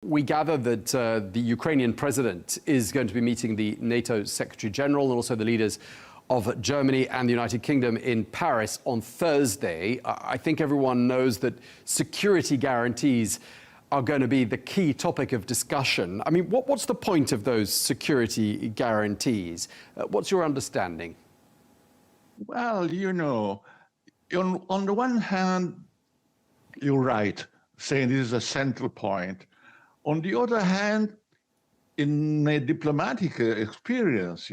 We gather that the Ukrainian president is going to be meeting the NATO Secretary General and also the leaders of Germany and the United Kingdom in Paris on Thursday. I think everyone knows that security guarantees are going to be the key topic of discussion. I mean, what's the point of those security guarantees? What's your understanding? Well, on the one hand, you're right, saying this is a central point. On the other hand, in a diplomatic experience,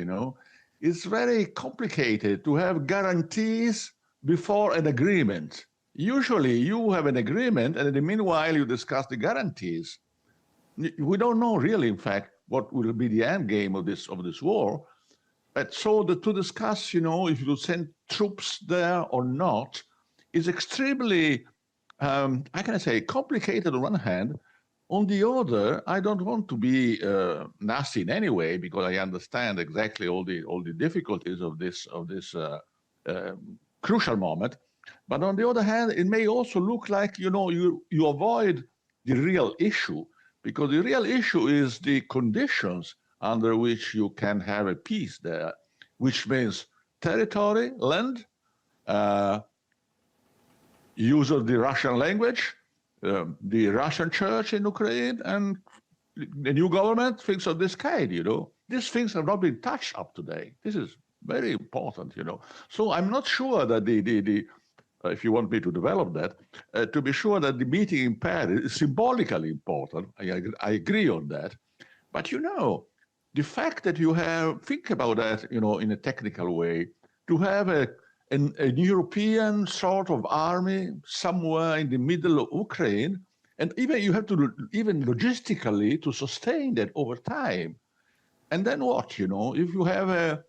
it's very complicated to have guarantees before an agreement. Usually you have an agreement and in the meanwhile you discuss the guarantees. We don't know really, in fact, what will be the end game of this war. But so to discuss, if you send troops there or not is extremely, complicated on one hand. On the other, I don't want to be nasty in any way because I understand exactly all the difficulties of this crucial moment. But on the other hand, it may also look like you avoid the real issue, because the real issue is the conditions under which you can have a peace there, which means territory, land, use of the Russian language, the Russian church in Ukraine, and the new government, things of this kind, These things have not been touched up today. This is very important, So I'm not sure that if you want me to develop that, to be sure that the meeting in Paris is symbolically important. I agree on that. But, the fact that you think about that, in a technical way, to have a European sort of army somewhere in the middle of Ukraine, and even you have to, even logistically, to sustain that over time. And then what, if you have an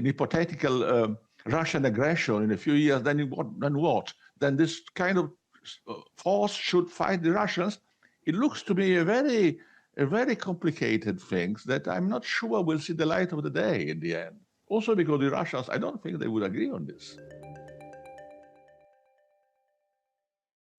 hypothetical Russian aggression in a few years, then what? Then this kind of force should fight the Russians. It looks to me a very complicated thing that I'm not sure will see the light of the day in the end. Also because the Russians, I don't think they would agree on this.